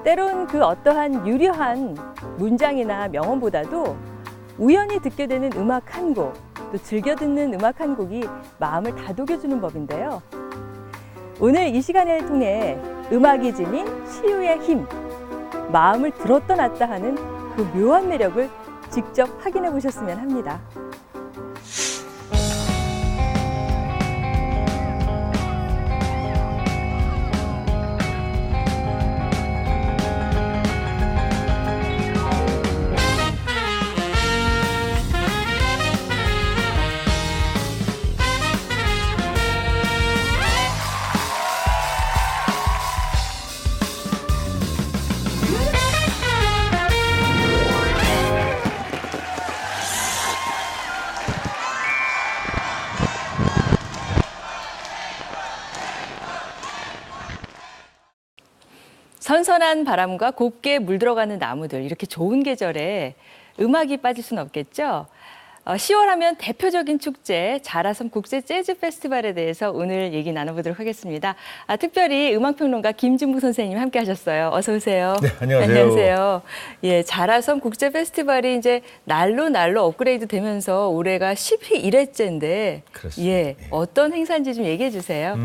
때론 그 어떠한 유려한 문장이나 명언보다도 우연히 듣게 되는 음악 한 곡, 또 즐겨 듣는 음악 한 곡이 마음을 다독여주는 법인데요. 오늘 이 시간을 통해 음악이 지닌 치유의 힘, 마음을 들었다 놨다 하는 그 묘한 매력을 직접 확인해 보셨으면 합니다. 선선한 바람과 곱게 물들어가는 나무들, 이렇게 좋은 계절에 음악이 빠질 수는 없겠죠. 10월 하면 대표적인 축제 자라섬 국제 재즈 페스티벌에 대해서 오늘 얘기 나눠보도록 하겠습니다. 특별히 음악평론가 김진묵 선생님 함께 하셨어요. 어서 오세요. 네, 안녕하세요. 안녕하세요. 예, 자라섬 국제 페스티벌이 이제 날로 업그레이드 되면서 올해가 11회째인데 그렇습니다. 예, 어떤 행사인지 좀 얘기해 주세요.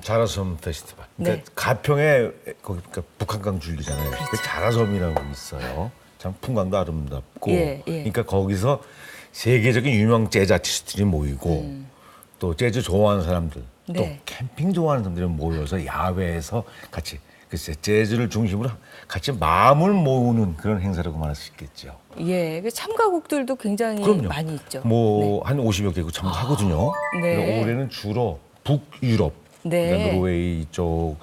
자라섬 페스티벌. 그러니까 네. 가평에 거기 그러니까 북한강 줄기잖아요. 그렇죠. 그 자라섬이라고 있어요. 참 풍광도 아름답고. 예. 그러니까 거기서 세계적인 유명 재즈 아티스트들이 모이고 또 재즈 좋아하는 사람들, 네. 또 캠핑 좋아하는 사람들이 모여서 야외에서 같이 글쎄 재즈를 중심으로 같이 마음을 모으는 그런 행사라고 말할 수 있겠죠. 예, 그 참가국들도 굉장히 그럼요. 많이 있죠. 뭐 한 50여 개국 참가하거든요. 네. 그러니까 올해는 주로 북유럽, 네. 그러니까 노르웨이 쪽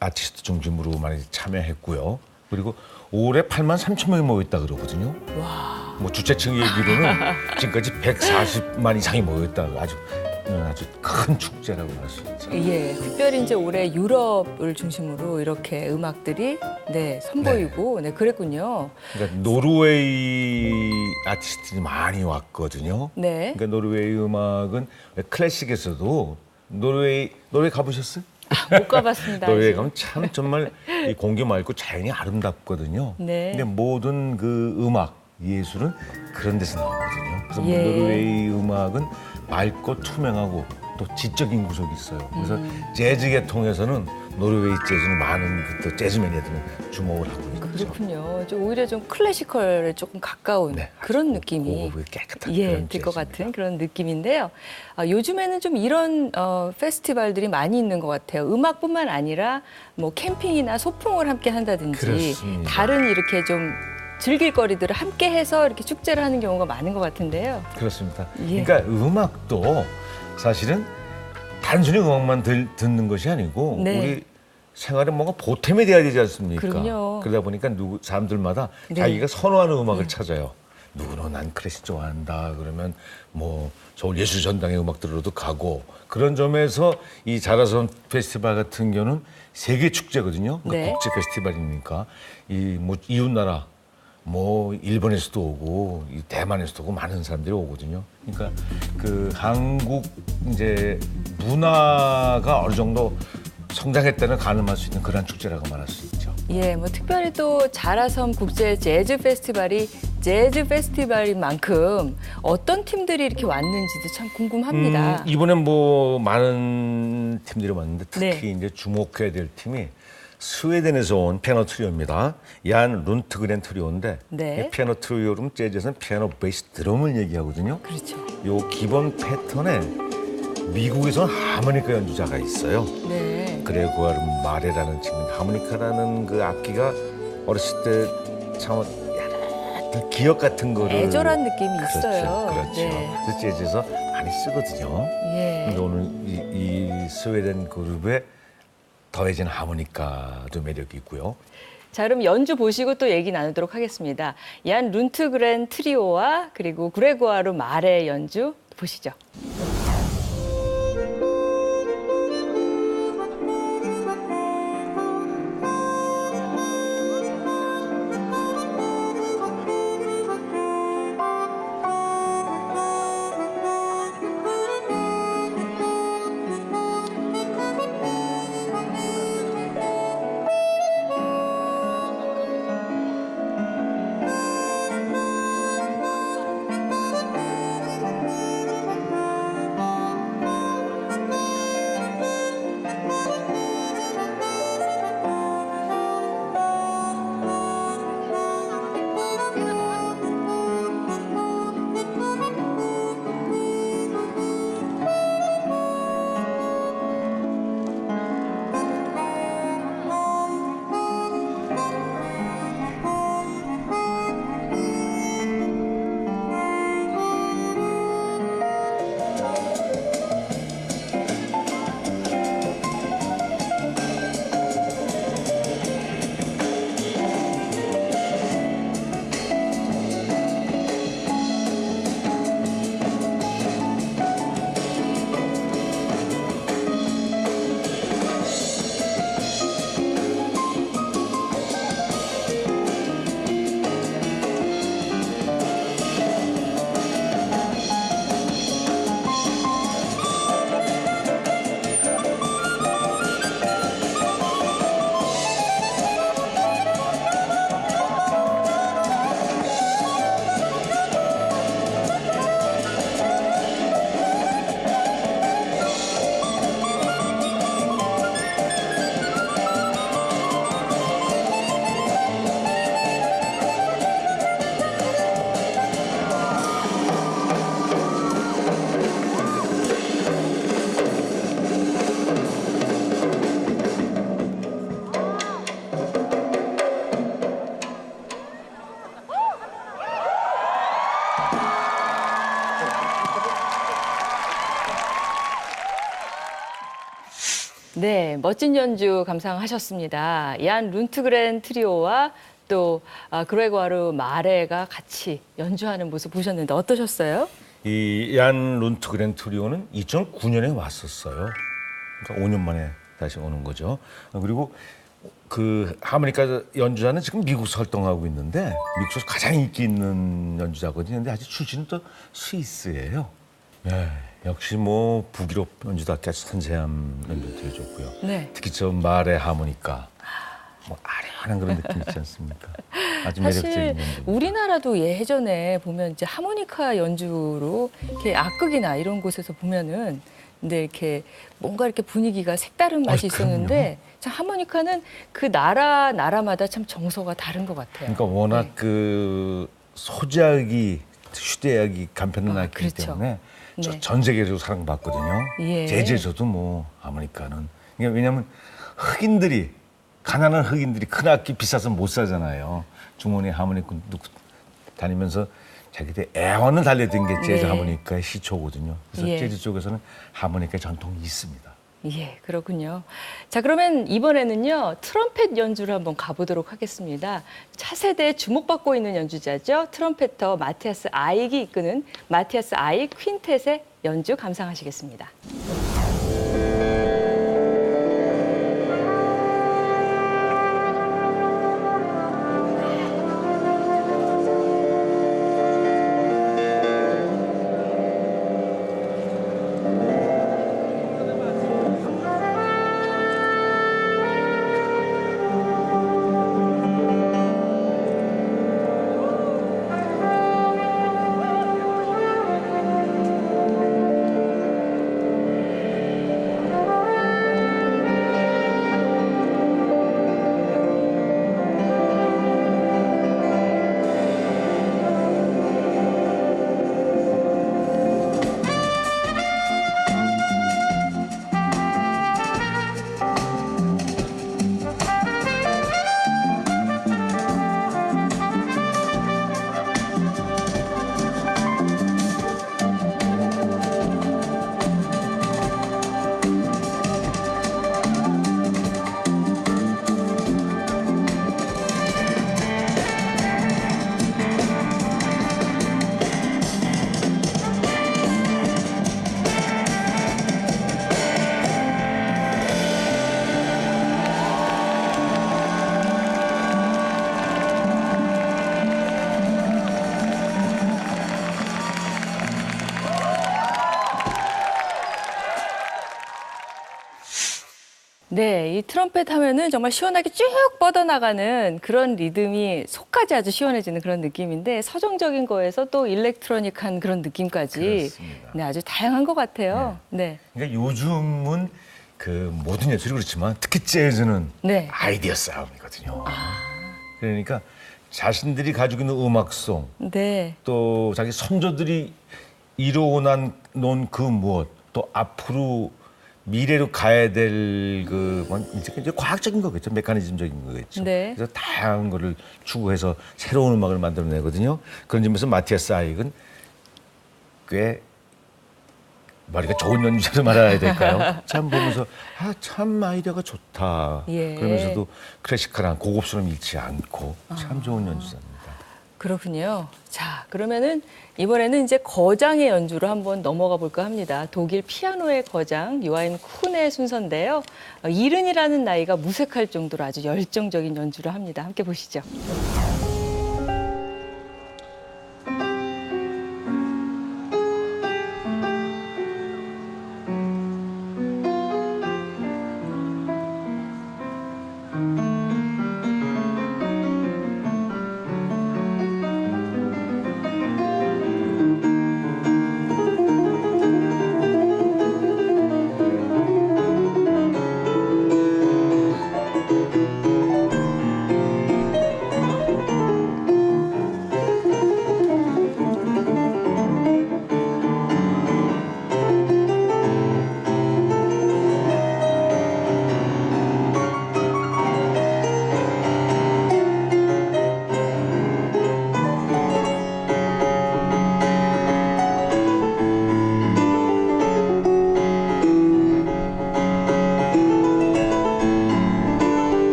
아티스트 중심으로 많이 참여했고요. 그리고 올해 8만 3천 명이 모였다 그러거든요. 와. 뭐 주최 측 얘기로는 지금까지 140만 이상이 모였다. 아주 큰 축제라고 할 수 있죠. 예, 특별히 이제 올해 유럽을 중심으로 이렇게 음악들이 선보이고 그랬군요. 그러니까 노르웨이 아티스트들이 많이 왔거든요. 네. 그러니까 노르웨이 음악은 클래식에서도 노르웨이 가보셨어요? 못 가봤습니다. 노르웨이 아직. 가면 참 정말 이 공기 맑고 자연이 아름답거든요. 네. 근데 모든 그 음악, 예술은 그런 데서 나오거든요. 그래서 예. 노르웨이 음악은 맑고 투명하고 또 지적인 구석이 있어요. 그래서 재즈계 통해서는 노르웨이 재즈는 많은 또 재즈 매니아들은 주목을 하고 있죠. 그렇군요. 오히려 좀 클래시컬에 조금 가까운 네, 그런 느낌이 고급이 깨끗한 예, 그런 들 것 재즈입니다. 같은 그런 느낌인데요. 요즘에는 좀 이런 페스티벌들이 많이 있는 것 같아요. 음악뿐만 아니라 뭐 캠핑이나 소풍을 함께 한다든지 그렇습니다. 다른 이렇게 좀 즐길 거리들을 함께 해서 이렇게 축제를 하는 경우가 많은 것 같은데요. 그렇습니다. 예. 그러니까 음악도 사실은 단순히 음악만 듣는 것이 아니고 네. 우리 생활에 뭔가 보탬이 돼야 되지 않습니까? 그럼요. 그러다 보니까 사람들마다 네. 자기가 선호하는 음악을 찾아요. 누구는 난 클래식 좋아한다 그러면 뭐 서울예술전당의 음악 들으러도 가고 그런 점에서 이 자라섬 페스티벌 같은 경우는 세계 축제거든요. 그러니까 네. 국제 페스티벌이니까 이 뭐 이웃나라 뭐 일본에서도 오고 이 대만에서도 오고 많은 사람들이 오거든요. 그러니까 그 한국 이제 문화가 어느 정도 성장했다는 가늠할 수 있는 그런 축제라고 말할 수 있죠. 예, 뭐 특별히 또 자라섬 국제 재즈 페스티벌이 재즈 페스티벌인 만큼 어떤 팀들이 이렇게 왔는지도 참 궁금합니다. 이번엔 뭐 많은 팀들이 왔는데 특히 네. 이제 주목해야 될 팀이 스웨덴에서 온 피아노 트리오입니다. 얀 룬트그렌 트리오인데 네. 이 피아노 트리오는 재즈에서는 피아노, 베이스, 드럼을 얘기하거든요. 그렇죠. 요 기본 패턴에 미국에서는 하모니카 연주자가 있어요. 네. 그레고아르 마레라는 친구, 하모니카라는 그 악기가 어렸을 때 참 기억 같은 거를 애절한 느낌이 그렇죠, 있어요. 그렇죠. 네. 그래서 재즈에서 많이 쓰거든요. 예. 근데 오늘 이 스웨덴 그룹에 더해진 하모니카도 매력이 있고요. 자, 그럼 연주 보시고 또 얘기 나누도록 하겠습니다. 얀 룬트그렌 트리오와 그리고 그레고아르 마레 연주 보시죠. 네, 멋진 연주 감상하셨습니다. 얀 룬트그렌 트리오와 또 그레고아르 마레가 같이 연주하는 모습 보셨는데 어떠셨어요? 이 얀 룬트그렌 트리오는 2009년에 왔었어요. 그러니까 5년 만에 다시 오는 거죠. 그리고 그 하모니카 연주자는 지금 미국에서 활동하고 있는데 미국에서 가장 인기 있는 연주자거든요. 근데 아직 출신은 또 스위스예요. 네, 역시 뭐 북유럽 연주답게 아주 섬세한 연주도 해줬고요. 네. 특히 저 말의 하모니카, 뭐 아련한 그런 느낌 있지 않습니까? 아주 매력적인 사실 연주. 우리나라도 예전에 보면 이제 하모니카 연주로 이렇게 악극이나 이런 곳에서 보면은 근데 이렇게 뭔가 이렇게 분위기가 색다른 맛이 있었는데 참 하모니카는 그 나라마다 참 정서가 다른 것 같아요. 그러니까 워낙 네. 그 소작이 휴대악이 간편한 악기이기 그렇죠. 때문에 네. 전 세계적으로 사랑받거든요. 예. 제주에서도 뭐 하모니카는 그러니까 왜냐하면 흑인들이 가난한 흑인들이 큰 악기 비싸서 못 사잖아요. 주머니에 하모니카 넣고 다니면서 자기들 애원을 달래던 게 재즈 네. 하모니카의 시초거든요. 그래서 예. 재즈 쪽에서는 하모니카의 전통이 있습니다. 예, 그렇군요. 자, 그러면 이번에는요, 트럼펫 연주를 한번 가보도록 하겠습니다. 차세대에 주목받고 있는 연주자죠. 트럼펫터 마티아스 아익이 이끄는 마티아스 아익 퀸텟의 연주 감상하시겠습니다. 네, 이 트럼펫 하면은 정말 시원하게 쭉 뻗어나가는 그런 리듬이 속까지 아주 시원해지는 그런 느낌인데 서정적인 거에서 또 일렉트로닉한 그런 느낌까지 그렇습니다. 네, 아주 다양한 것 같아요. 네. 그러니까 요즘은 그 모든 예술이 그렇지만 특히 재즈는 네. 아이디어 싸움이거든요. 그러니까 자신들이 가지고 있는 음악성 네. 또 자기 선조들이 이루어놓은 그 무엇 또 앞으로 미래로 가야 될 그 이제 과학적인 거겠죠. 메커니즘적인 거겠죠. 네. 그래서 다양한 거를 추구해서 새로운 음악을 만들어내거든요. 그런 점에서 마티아스 아익은 꽤 말이가 좋은 연주자로 말해야 될까요? 참 보면서 참 아이디어가 좋다. 예. 그러면서도 클래시컬한 고급스러움 잃지 않고 참 좋은 연주자입니다. 그렇군요. 자, 그러면은 이번에는 이제 거장의 연주로 한번 넘어가 볼까 합니다. 독일 피아노의 거장 요하임 쿤의 순서인데요. 이른이라는 나이가 무색할 정도로 아주 열정적인 연주를 합니다. 함께 보시죠.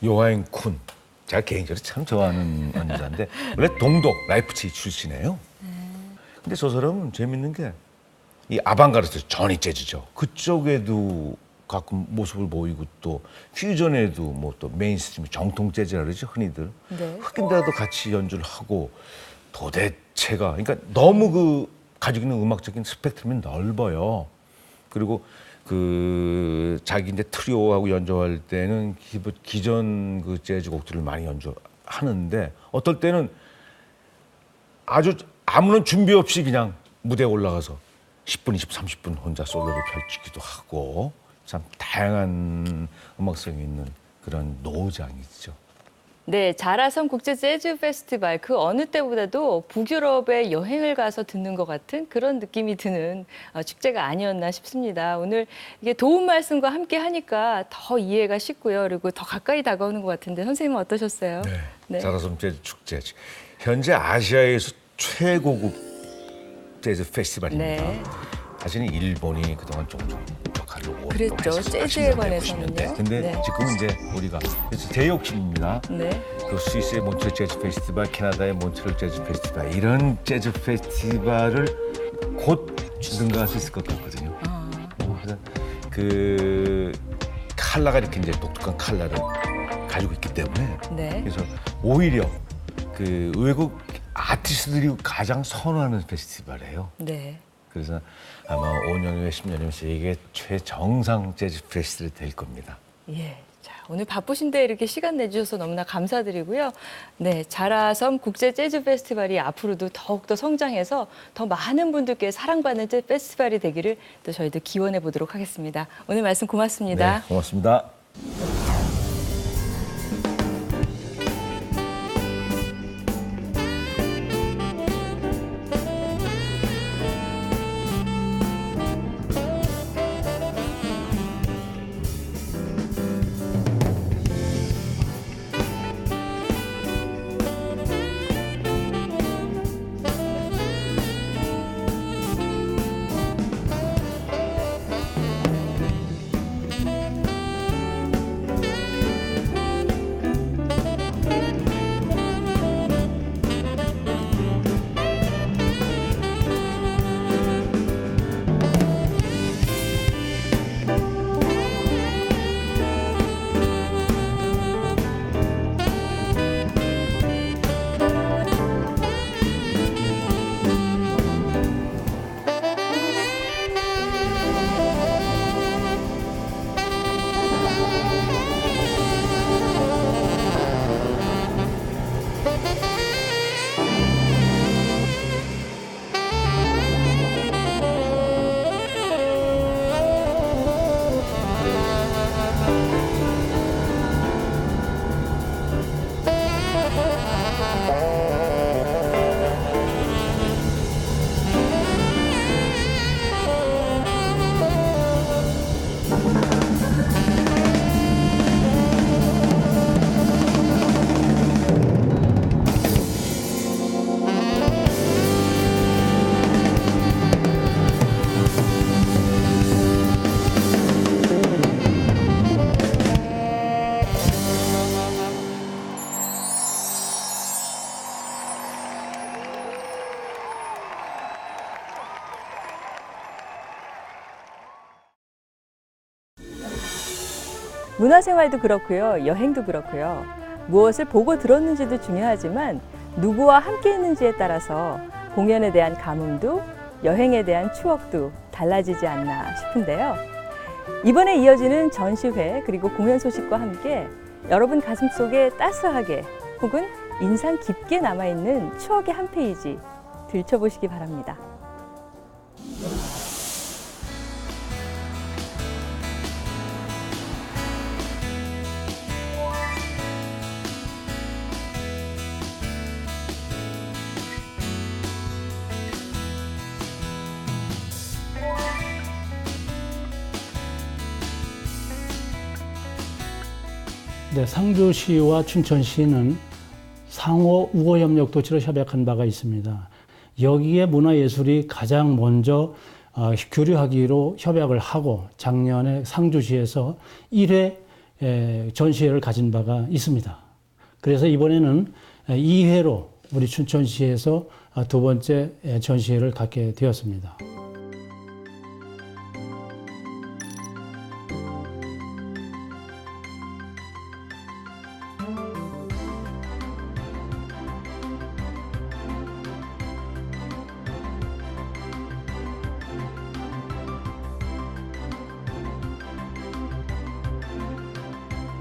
요하인 쿤. 제가 개인적으로 참 좋아하는 연주자인데 원래 동독 라이프치히 출신이에요. 근데 저 사람은 재밌는 게 이 아방가르트 전이 재즈죠. 그쪽에도 가끔 모습을 보이고 또 퓨전에도 뭐 또 메인스트림 정통 재즈라 그러죠 흔히들. 네. 흑인들하고도 같이 연주를 하고 도대체가 그러니까 너무 그 가지고 있는 음악적인 스펙트럼이 넓어요. 그리고 그 자기 이제 트리오하고 연주할 때는 기존 그 재즈 곡들을 많이 연주하는데 어떨 때는 아주 아무런 준비 없이 그냥 무대에 올라가서 10분, 20분, 30분 혼자 솔로를 펼치기도 하고 참 다양한 음악성이 있는 그런 노장이죠. 네, 자라섬 국제 재즈 페스티벌 그 어느 때보다도 북유럽에 여행을 가서 듣는 것 같은 그런 느낌이 드는 축제가 아니었나 싶습니다. 오늘 이게 도움 말씀과 함께 하니까 더 이해가 쉽고요. 그리고 더 가까이 다가오는 것 같은데 선생님은 어떠셨어요? 네. 자라섬 재즈 축제 현재 아시아에서 최고급 재즈 페스티벌입니다. 네. 사실은 일본이 그동안 종종 역할을 그랬죠. 재즈에 관해서는요. 근데 네. 지금은 이제 우리가 그래서 제욕심입니다. 네. 그 스위스의 몬트리올 재즈 페스티벌, 캐나다의 몬트리올 재즈 페스티벌 이런 재즈 페스티벌을 곧 능가할 수 있을 것 같거든요. 그래서 그 칼라가 이렇게 이제 독특한 칼라를 가지고 있기 때문에 네. 그래서 오히려 그 외국 아티스트들이 가장 선호하는 페스티벌이에요. 네. 그래서 아마 5년 후에 10년 후에 세계 최정상 재즈 페스티벌이 될 겁니다. 예. 자, 오늘 바쁘신데 이렇게 시간 내주셔서 너무나 감사드리고요. 네, 자라섬 국제 재즈 페스티벌이 앞으로도 더욱더 성장해서 더 많은 분들께 사랑받는 재즈 페스티벌이 되기를 또 저희도 기원해 보도록 하겠습니다. 오늘 말씀 고맙습니다. 네, 고맙습니다. 문화생활도 그렇고요. 여행도 그렇고요. 무엇을 보고 들었는지도 중요하지만 누구와 함께 했는지에 따라서 공연에 대한 감흥도 여행에 대한 추억도 달라지지 않나 싶은데요. 이번에 이어지는 전시회 그리고 공연 소식과 함께 여러분 가슴속에 따스하게 혹은 인상 깊게 남아있는 추억의 한 페이지 들춰보시기 바랍니다. 네, 상주시와 춘천시는 상호 우호협력 도시로 협약한 바가 있습니다. 여기에 문화예술이 가장 먼저 교류하기로 협약을 하고 작년에 상주시에서 1회 전시회를 가진 바가 있습니다. 그래서 이번에는 2회로 우리 춘천시에서 두 번째 전시회를 갖게 되었습니다.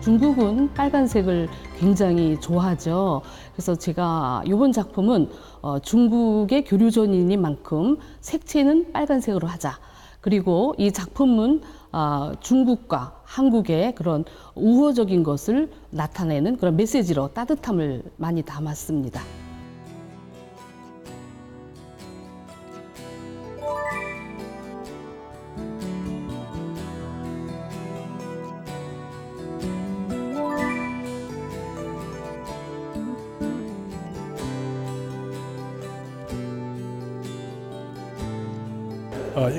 중국은 빨간색을 굉장히 좋아하죠. 그래서 제가 이번 작품은 중국의 교류전인인 만큼 색채는 빨간색으로 하자. 그리고 이 작품은 중국과 한국의 그런 우호적인 것을 나타내는 그런 메시지로 따뜻함을 많이 담았습니다.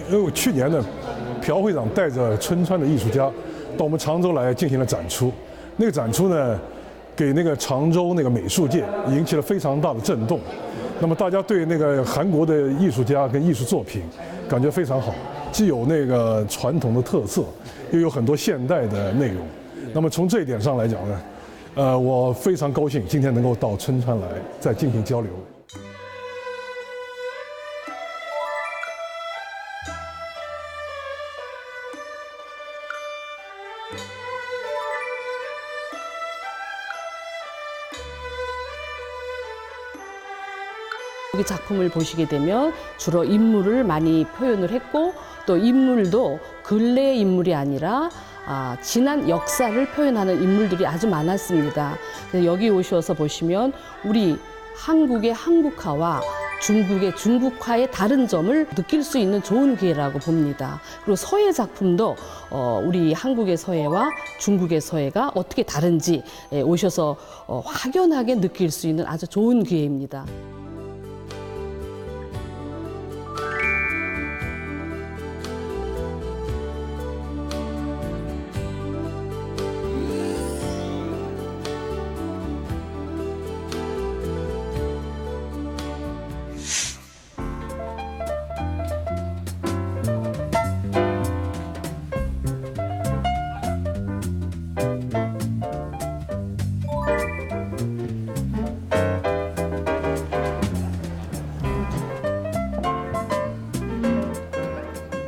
因为去年呢，朴会长带着春川的艺术家到我们常州来进行了展出，那个展出呢，给那个常州那个美术界引起了非常大的震动。那么大家对那个韩国的艺术家跟艺术作品感觉非常好，既有那个传统的特色，又有很多现代的内容。那么从这一点上来讲呢，我非常高兴今天能够到春川来再进行交流。 이 작품을 보시게 되면 주로 인물을 많이 표현을 했고 또 인물도 근래의 인물이 아니라 지난 역사를 표현하는 인물들이 아주 많았습니다. 그래서 여기 오셔서 보시면 우리 한국의 한국화와 중국의 중국화의 다른 점을 느낄 수 있는 좋은 기회라고 봅니다. 그리고 서예 작품도 우리 한국의 서예와 중국의 서예가 어떻게 다른지 오셔서 확연하게 느낄 수 있는 아주 좋은 기회입니다.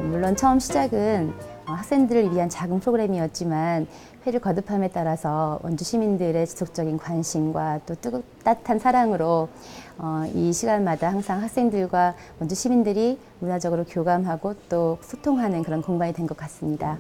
물론 처음 시작은 학생들을 위한 작은 프로그램이었지만 회를 거듭함에 따라서 원주 시민들의 지속적인 관심과 또 따뜻한 사랑으로 이 시간마다 항상 학생들과 원주 시민들이 문화적으로 교감하고 또 소통하는 그런 공간이 된 것 같습니다.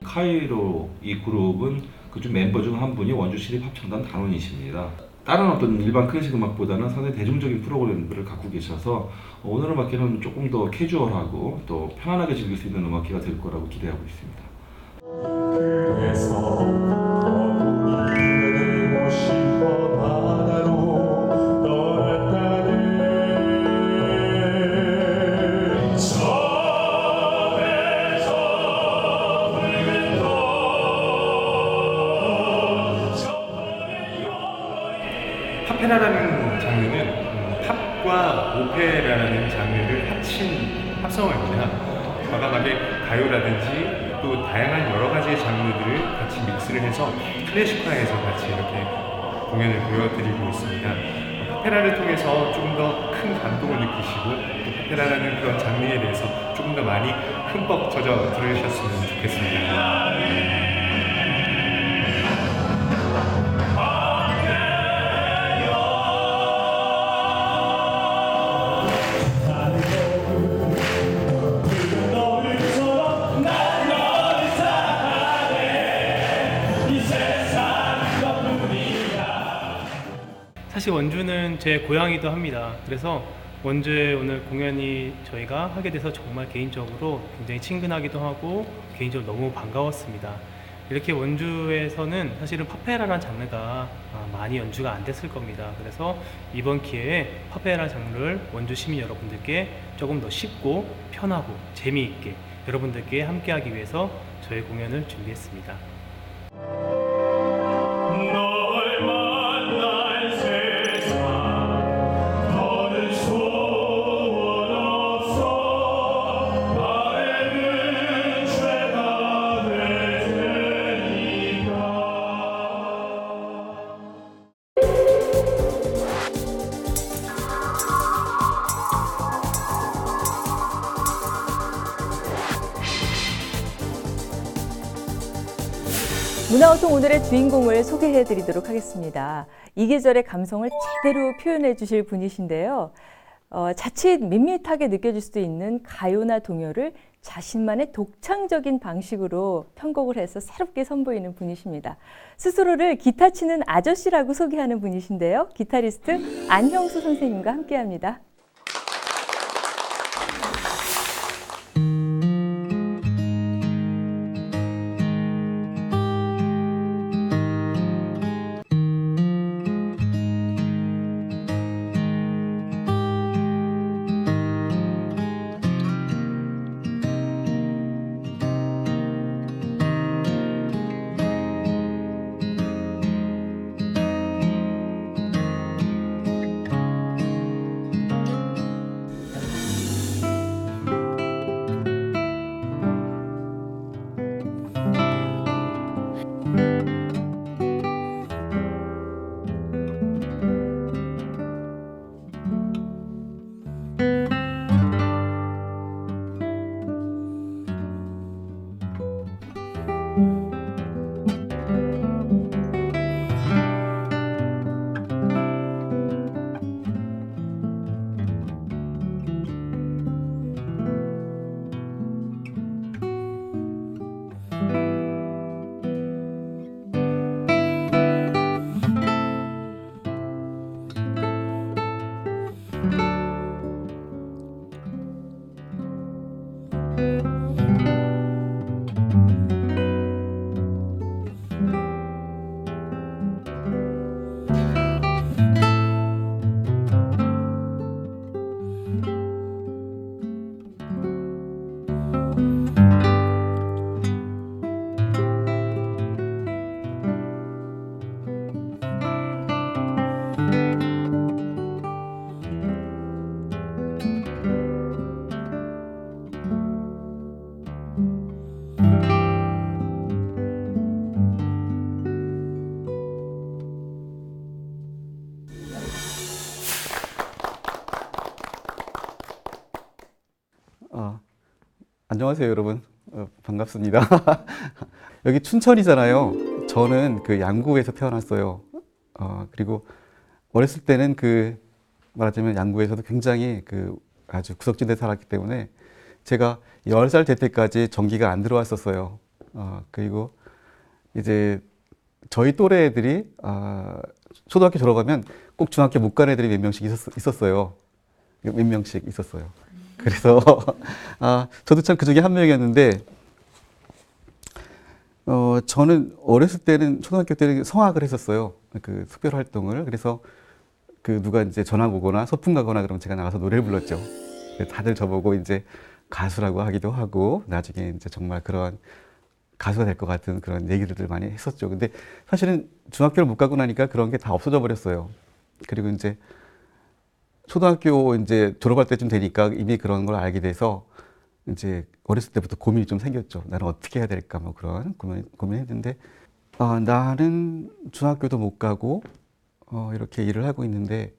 카이로 이 그룹은 그중 멤버 중 한 분이 원주시립합창단 단원이십니다. 다른 어떤 일반 클래식 음악보다는 상당히 대중적인 프로그램들을 갖고 계셔서 오늘 음악회는 조금 더 캐주얼하고 또 편안하게 즐길 수 있는 음악회가 될 거라고 기대하고 있습니다. 오페라라는 장르는 팝과 오페라라는 장르를 합성어입니다. 과감하게 가요라든지 또 다양한 여러 가지의 장르들을 같이 믹스를 해서 클래식화해서 같이 이렇게 공연을 보여드리고 있습니다. 오페라를 통해서 조금 더 큰 감동을 느끼시고 또 오페라라는 그런 장르에 대해서 조금 더 많이 흠뻑 젖어 들으셨으면 좋겠습니다. 사실 원주는 제 고향이기도 합니다. 그래서 원주에 오늘 공연이 저희가 하게 돼서 정말 개인적으로 굉장히 친근하기도 하고 개인적으로 너무 반가웠습니다. 이렇게 원주에서는 사실은 파페라라는 장르가 많이 연주가 안 됐을 겁니다. 그래서 이번 기회에 파페라 장르를 원주 시민 여러분들께 조금 더 쉽고 편하고 재미있게 여러분들께 함께하기 위해서 저희 공연을 준비했습니다. 문화호통 오늘의 주인공을 소개해 드리도록 하겠습니다. 이 계절의 감성을 제대로 표현해 주실 분이신데요. 자칫 밋밋하게 느껴질 수도 있는 가요나 동요를 자신만의 독창적인 방식으로 편곡을 해서 새롭게 선보이는 분이십니다. 스스로를 기타 치는 아저씨라고 소개하는 분이신데요. 기타리스트 안형수 선생님과 함께합니다. 안녕하세요, 여러분. 반갑습니다. 여기 춘천이잖아요. 저는 그 양구에서 태어났어요. 그리고 어렸을 때는 말하자면 양구에서도 굉장히 아주 구석진데 살았기 때문에 제가 10살 될 때까지 전기가 안 들어왔었어요. 그리고 이제 저희 또래 애들이 초등학교 졸업하면 꼭 중학교 못 간 애들이 몇 명씩 있었어요. 몇 명씩 있었어요. 그래서 저도 참 그 중에 한 명이었는데 저는 어렸을 때는 초등학교 때는 성악을 했었어요. 그 특별 활동을. 그래서 누가 이제 전학 오거나 소풍 가거나 그러면 제가 나가서 노래를 불렀죠. 다들 저보고 이제 가수라고 하기도 하고 나중에 이제 정말 그런 가수가 될 것 같은 그런 얘기들을 많이 했었죠. 근데 사실은 중학교를 못 가고 나니까 그런 게 다 없어져 버렸어요. 그리고 이제 초등학교 이제 졸업할 때쯤 되니까 이미 그런 걸 알게 돼서 이제 어렸을 때부터 고민이 좀 생겼죠. 나는 어떻게 해야 될까 뭐 그런 고민했는데 나는 중학교도 못 가고 이렇게 일을 하고 있는데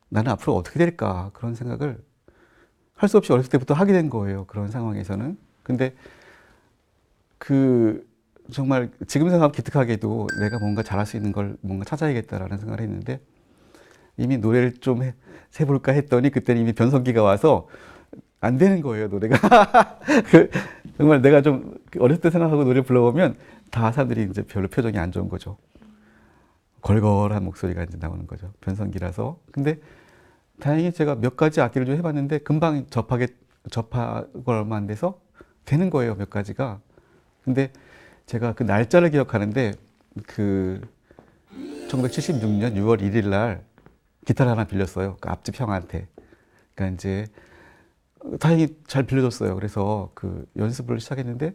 나는 앞으로 어떻게 될까 그런 생각을 할 수 없이 어렸을 때부터 하게 된 거예요. 그런 상황에서는. 근데 정말 지금 생각하면 기특하게도 내가 뭔가 잘할 수 있는 걸 뭔가 찾아야겠다라는 생각을 했는데 이미 노래를 좀 해볼까 했더니 그때는 이미 변성기가 와서 안 되는 거예요, 노래가. 정말 내가 좀 어렸을 때 생각하고 노래 불러보면 다 사람들이 이제 별로 표정이 안 좋은 거죠. 걸걸한 목소리가 이제 나오는 거죠. 변성기라서. 근데 다행히 제가 몇 가지 악기를 좀 해봤는데 금방 접하고 얼마 안 돼서 되는 거예요, 몇 가지가. 근데 제가 그 날짜를 기억하는데 그 1976년 6월 1일 날 기타를 하나 빌렸어요. 그 앞집 형한테. 그러니까 이제 다행히 잘 빌려줬어요. 그래서 그 연습을 시작했는데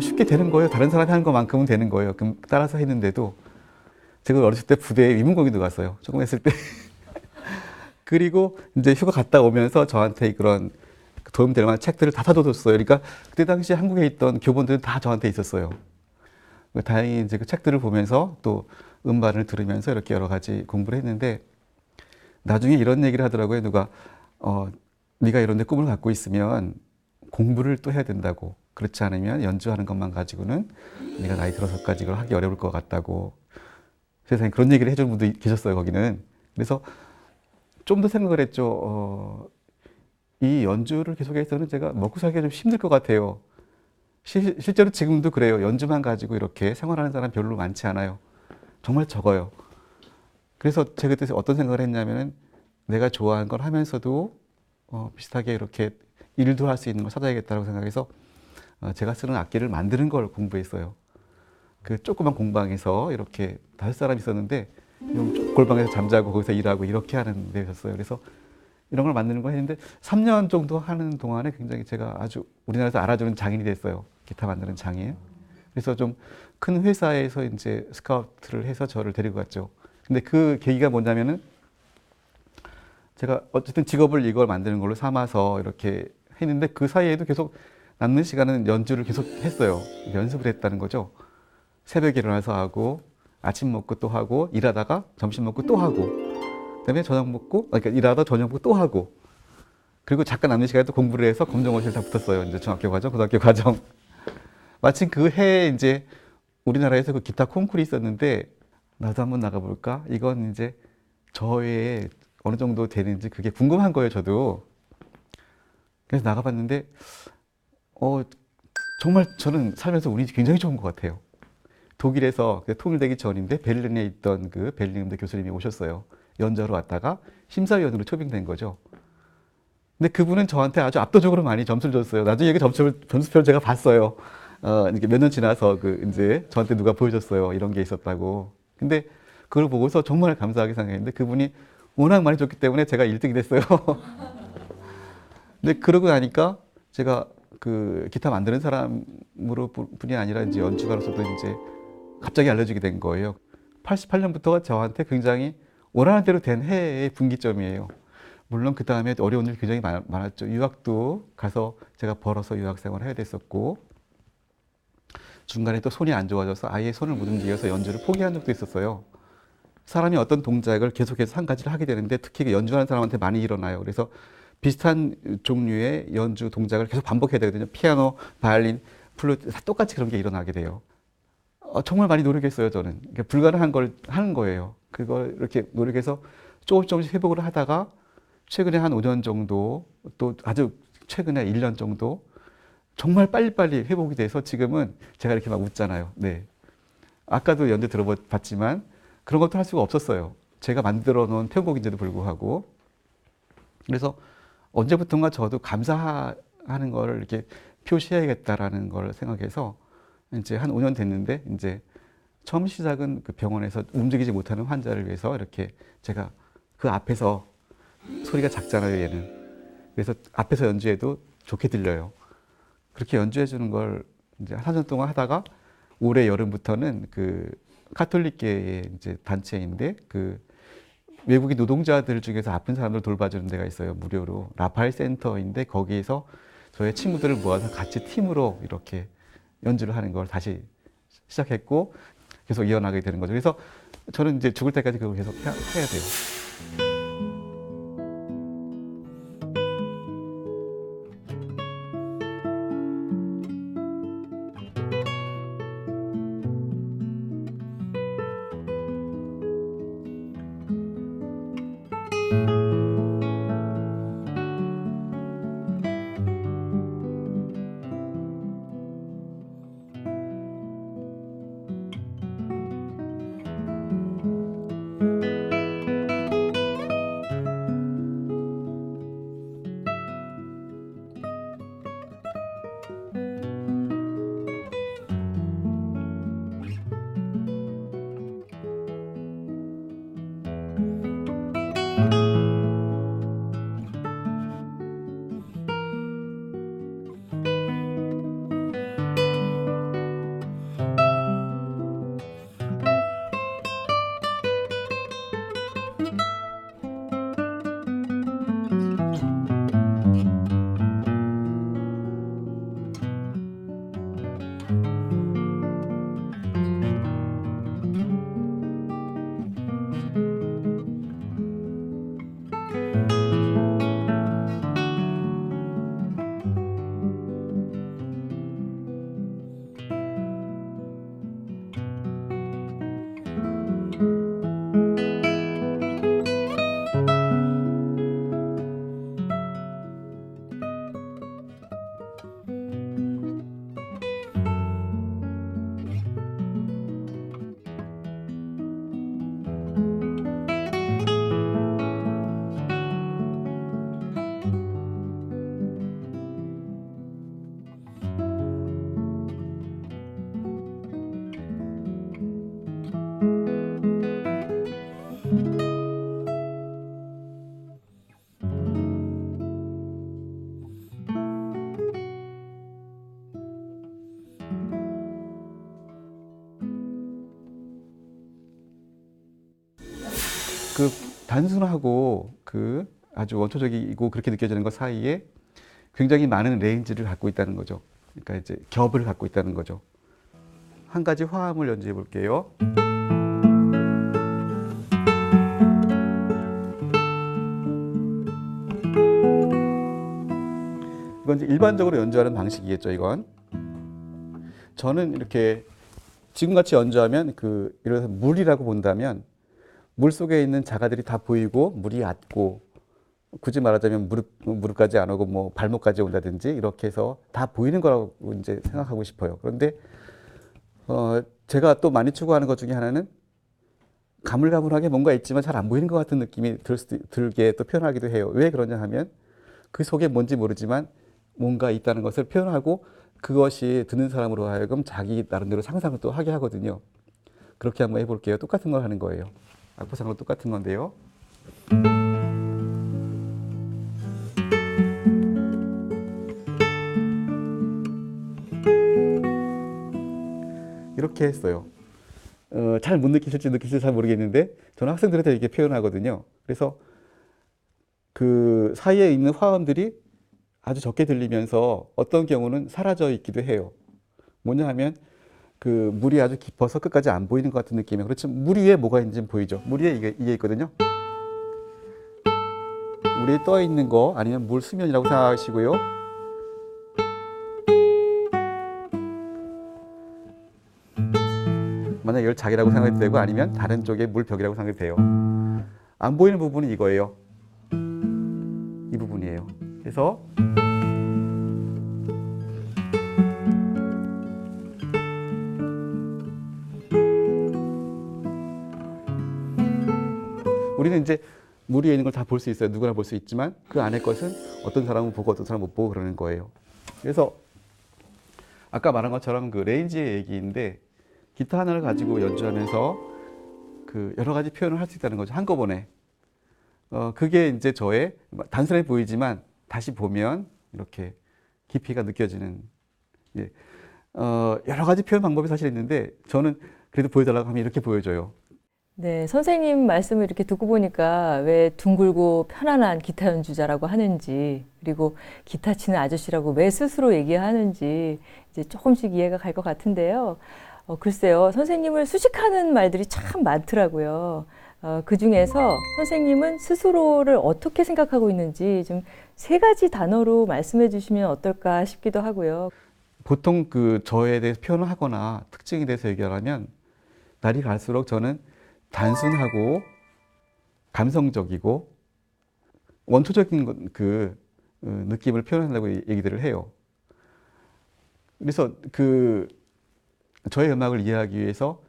쉽게 되는 거예요. 다른 사람이 하는 것만큼은 되는 거예요. 그럼 따라서 했는데도 제가 어렸을 때 부대에 위문공연도 갔어요. 조금 했을 때. 그리고 이제 휴가 갔다 오면서 저한테 그런 도움될 만한 책들을 다 사줘줬어요. 그러니까 그때 당시 한국에 있던 교본들은 다 저한테 있었어요. 다행히 이제 그 책들을 보면서 또 음반을 들으면서 이렇게 여러 가지 공부를 했는데 나중에 이런 얘기를 하더라고요. 누가 네가 이런 데 꿈을 갖고 있으면 공부를 또 해야 된다고. 그렇지 않으면 연주하는 것만 가지고는 네가 나이 들어서까지 이걸 하기 어려울 것 같다고. 세상에 그런 얘기를 해주는 분도 계셨어요, 거기는. 그래서 좀 더 생각을 했죠. 이 연주를 계속해서는 제가 먹고 살기가 좀 힘들 것 같아요. 실제로 지금도 그래요. 연주만 가지고 이렇게 생활하는 사람 별로 많지 않아요. 정말 적어요. 그래서 제가 그때 어떤 생각을 했냐면은 내가 좋아하는 걸 하면서도 비슷하게 이렇게 일도 할 수 있는 걸 찾아야겠다고 생각해서 제가 쓰는 악기를 만드는 걸 공부했어요. 그 조그만 공방에서 이렇게 5사람 있었는데 골방에서 잠자고 거기서 일하고 이렇게 하는 데였어요. 그래서 이런 걸 만드는 걸 했는데 3년 정도 하는 동안에 굉장히 제가 아주 우리나라에서 알아주는 장인이 됐어요. 기타 만드는 장인. 그래서 좀 큰 회사에서 이제 스카우트를 해서 저를 데리고 갔죠. 근데 그 계기가 뭐냐면은 제가 어쨌든 직업을 이걸 만드는 걸로 삼아서 이렇게 했는데 그 사이에도 계속 남는 시간은 연주를 계속 했어요. 연습을 했다는 거죠. 새벽에 일어나서 하고 아침 먹고 또 하고 일하다가 점심 먹고 또 하고 그다음에 저녁 먹고 그러니까 일하다 저녁 먹고 또 하고 그리고 잠깐 남는 시간에 또 공부를 해서 검정고시를 다 붙었어요. 이제 중학교 과정, 고등학교 과정. 마침 그 해에 이제 우리나라에서 그 기타 콩쿠르이 있었는데 나도 한번 나가볼까? 이건 이제 저의 어느 정도 되는지 그게 궁금한 거예요, 저도. 그래서 나가봤는데 정말 저는 살면서 운이 굉장히 좋은 것 같아요. 독일에서 통일되기 전인데 베를린에 있던 그 베를린 음대 교수님이 오셨어요. 연주하러 왔다가 심사위원으로 초빙된 거죠. 근데 그분은 저한테 아주 압도적으로 많이 점수를 줬어요. 나중에 그 점수표를 제가 봤어요. 이렇게 몇 년 지나서 이제 저한테 누가 보여줬어요. 이런 게 있었다고. 근데 그걸 보고서 정말 감사하게 생각했는데 그분이 워낙 많이 줬기 때문에 제가 1등이 됐어요. 근데 그러고 나니까 제가 그 기타 만드는 사람으로 뿐이 아니라 이제 연주가로서도 이제 갑자기 알려지게 된 거예요. 88년부터가 저한테 굉장히 원하는 대로 된 해의 분기점이에요. 물론 그 다음에 어려운 일이 굉장히 많았죠. 유학도 가서 제가 벌어서 유학 생활을 해야 됐었고 중간에 또 손이 안 좋아져서 아예 손을 못 움직여서 연주를 포기한 적도 있었어요. 사람이 어떤 동작을 계속해서 한 가지를 하게 되는데 특히 연주하는 사람한테 많이 일어나요. 그래서 비슷한 종류의 연주 동작을 계속 반복해야 되거든요. 피아노, 바이올린, 플루트 다 똑같이 그런 게 일어나게 돼요. 정말 많이 노력했어요, 저는. 그러니까 불가능한 걸 하는 거예요. 그걸 이렇게 노력해서 조금씩 회복을 하다가 최근에 한 5년 정도 또 아주 최근에 1년 정도 정말 빨리빨리 회복이 돼서 지금은 제가 이렇게 막 웃잖아요. 네. 아까도 연주 들어봤지만 그런 것도 할 수가 없었어요. 제가 만들어 놓은 편곡인데도 불구하고. 그래서 언제부턴가 저도 감사하는 걸 이렇게 표시해야겠다라는 걸 생각해서 이제 한 5년 됐는데 이제 처음 시작은 그 병원에서 움직이지 못하는 환자를 위해서 이렇게 제가 그 앞에서 소리가 작잖아요, 얘는. 그래서 앞에서 연주해도 좋게 들려요. 그렇게 연주해 주는 걸 이제 한 4년 동안 하다가 올해 여름부터는 그 카톨릭계의 이제 단체인데 그 외국인 노동자들 중에서 아픈 사람들 돌봐주는 데가 있어요. 무료로. 라파엘 센터인데 거기에서 저의 친구들을 모아서 같이 팀으로 이렇게 연주를 하는 걸 다시 시작했고 계속 이어나가게 되는 거죠. 그래서 저는 이제 죽을 때까지 그걸 계속 해야 돼요. 그 단순하고 그 아주 원초적이고 그렇게 느껴지는 것 사이에 굉장히 많은 레인지를 갖고 있다는 거죠. 그러니까 이제 겹을 갖고 있다는 거죠. 한 가지 화음을 연주해 볼게요. 이건 이제 일반적으로 연주하는 방식이겠죠, 이건. 저는 이렇게 지금같이 연주하면 그 예를 들어서 물이라고 본다면 물 속에 있는 자가들이 다 보이고 물이 얕고 굳이 말하자면 무릎까지 안 오고 뭐 발목까지 온다든지 이렇게 해서 다 보이는 거라고 이제 생각하고 싶어요. 그런데 제가 또 많이 추구하는 것 중에 하나는 가물가물하게 뭔가 있지만 잘 안 보이는 것 같은 느낌이 들게 또 표현하기도 해요. 왜 그러냐 하면 그 속에 뭔지 모르지만 뭔가 있다는 것을 표현하고 그것이 듣는 사람으로 하여금 자기 나름대로 상상을 또 하게 하거든요. 그렇게 한번 해볼게요. 똑같은 걸 하는 거예요. 악보상으로 똑같은 건데요. 이렇게 했어요. 잘 못 느끼실지 잘 모르겠는데 저는 학생들한테 이렇게 표현하거든요. 그래서 그 사이에 있는 화음들이 아주 적게 들리면서 어떤 경우는 사라져 있기도 해요. 뭐냐 하면 그 물이 아주 깊어서 끝까지 안 보이는 것 같은 느낌이에요. 그렇지만 물 위에 뭐가 있는지는 보이죠. 물 위에 이게 있거든요. 물 위에 떠 있는 거 아니면 물 수면이라고 생각하시고요. 만약 이걸 자기라고 생각해도 되고 아니면 다른 쪽에 물벽이라고 생각해도 돼요. 안 보이는 부분이 이거예요. 이 부분이에요. 그래서 우리는 이제 물 위에 있는 걸 다 볼 수 있어요. 누구나 볼 수 있지만 그 안의 것은 어떤 사람은 보고 어떤 사람은 못 보고 그러는 거예요. 그래서 아까 말한 것처럼 그 레인지의 얘기인데 기타 하나를 가지고 연주하면서 그 여러 가지 표현을 할 수 있다는 거죠. 한꺼번에. 그게 이제 저의 단순해 보이지만 다시 보면 이렇게 깊이가 느껴지는, 예. 여러 가지 표현 방법이 사실 있는데 저는 그래도 보여달라고 하면 이렇게 보여줘요. 네, 선생님 말씀을 이렇게 듣고 보니까 왜 둥글고 편안한 기타 연주자라고 하는지, 그리고 기타 치는 아저씨라고 왜 스스로 얘기하는지 이제 조금씩 이해가 갈 것 같은데요. 글쎄요, 선생님을 수식하는 말들이 참 많더라고요. 그 중에서 선생님은 스스로를 어떻게 생각하고 있는지 좀 3가지 단어로 말씀해 주시면 어떨까 싶기도 하고요. 보통 그 저에 대해서 표현을 하거나 특징에 대해서 얘기하려면 날이 갈수록 저는 단순하고 감성적이고 원초적인 그 느낌을 표현한다고 얘기들을 해요. 그래서 그 저의 음악을 이해하기 위해서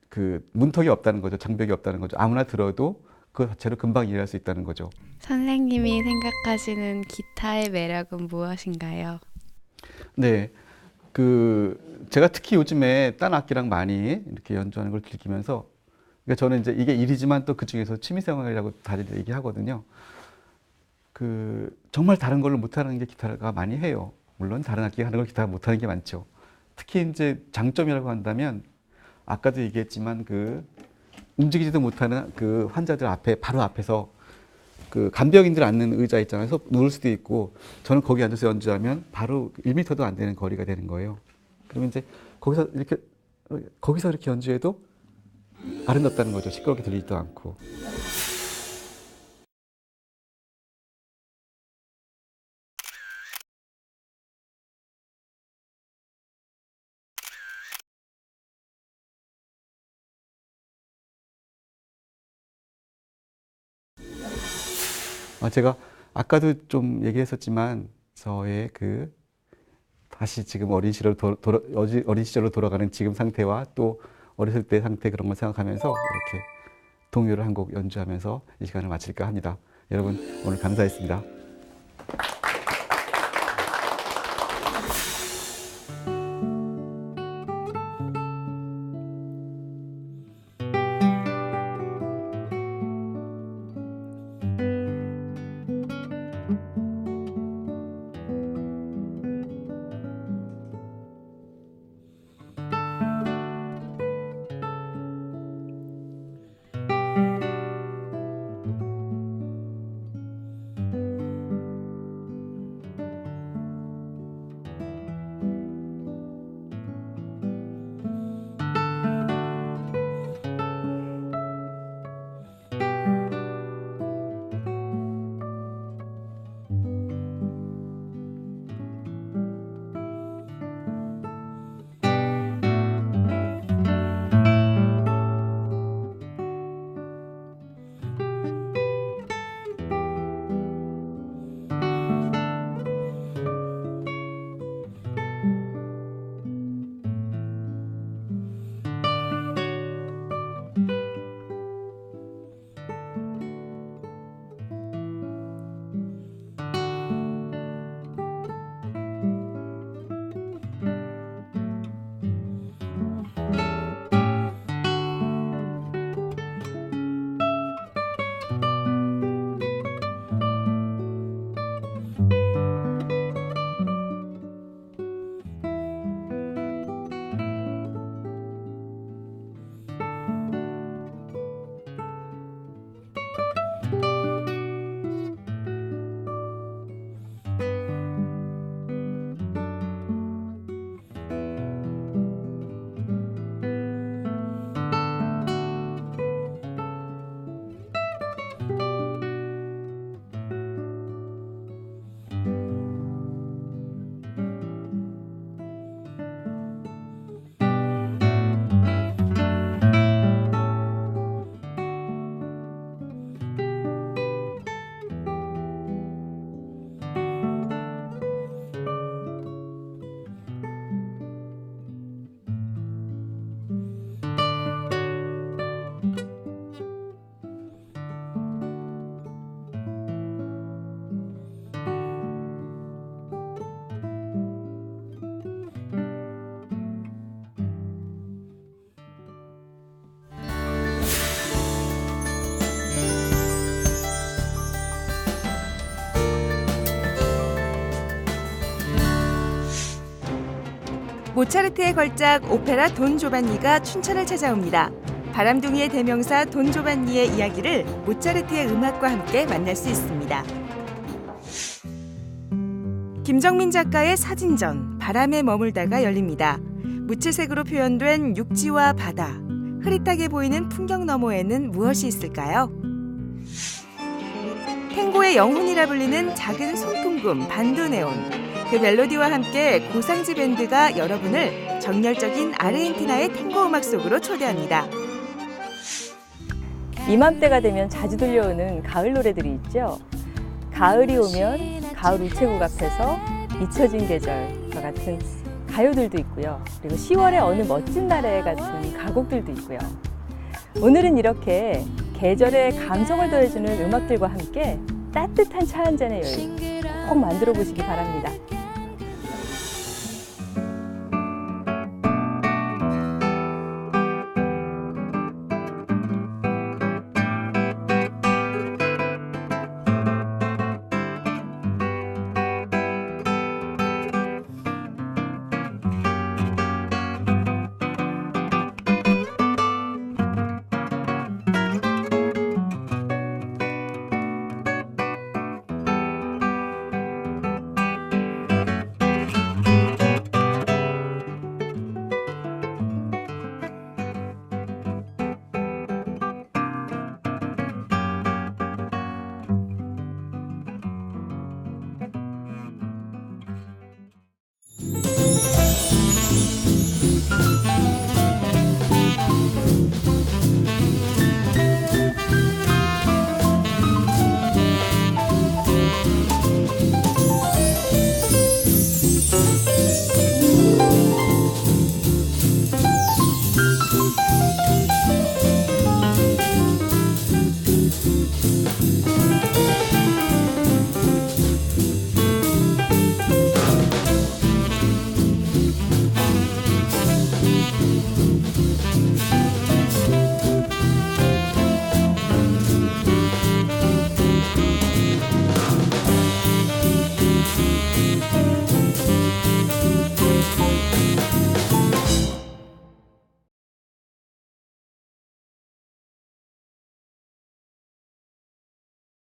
그 문턱이 없다는 거죠. 장벽이 없다는 거죠. 아무나 들어도 그 자체로 금방 이해할 수 있다는 거죠. 선생님이 생각하시는 기타의 매력은 무엇인가요? 네, 그 제가 특히 요즘에 딴 악기랑 많이 이렇게 연주하는 걸 즐기면서, 그러니까 저는 이제 이게 일이지만 또 그 중에서 취미생활이라고 다들 얘기하거든요. 그 정말 다른 걸로 못하는 게 기타가 많이 해요. 물론 다른 악기 하는 걸 기타가 못하는 게 많죠. 특히 이제 장점이라고 한다면 아까도 얘기했지만 그 움직이지도 못하는 그 환자들 앞에 바로 앞에서 그 간병인들 앉는 의자 있잖아요. 그래서 누울 수도 있고 저는 거기 앉아서 연주하면 바로 1m도 안 되는 거리가 되는 거예요. 그러면 이제 거기서 이렇게 연주해도 아름답다는 거죠. 시끄럽게 들리지도 않고. 제가 아까도 좀 얘기했었지만 저의 그 다시 지금 어린 시절로 돌아가는 지금 상태와 또 어렸을 때 상태 그런 걸 생각하면서 이렇게 동요를 한 곡 연주하면서 이 시간을 마칠까 합니다. 여러분 오늘 감사했습니다. 모차르트의 걸작 오페라 돈 조반니가 춘천을 찾아옵니다. 바람둥이의 대명사 돈 조반니의 이야기를 모차르트의 음악과 함께 만날 수 있습니다. 김정민 작가의 사진전 바람에 머물다가 열립니다. 무채색으로 표현된 육지와 바다, 흐릿하게 보이는 풍경 너머에는 무엇이 있을까요? 탱고의 영혼이라 불리는 작은 손풍금 반도네온, 그 멜로디와 함께 고상지 밴드가 여러분을 정열적인 아르헨티나의 탱고 음악 속으로 초대합니다. 이맘때가 되면 자주 들려오는 가을 노래들이 있죠. 가을이 오면 가을 우체국 앞에서 잊혀진 계절과 같은 가요들도 있고요. 그리고 10월의 어느 멋진 날에 같은 가곡들도 있고요. 오늘은 이렇게 계절의 감성을 더해주는 음악들과 함께 따뜻한 차 한 잔의 여유 꼭 만들어 보시기 바랍니다.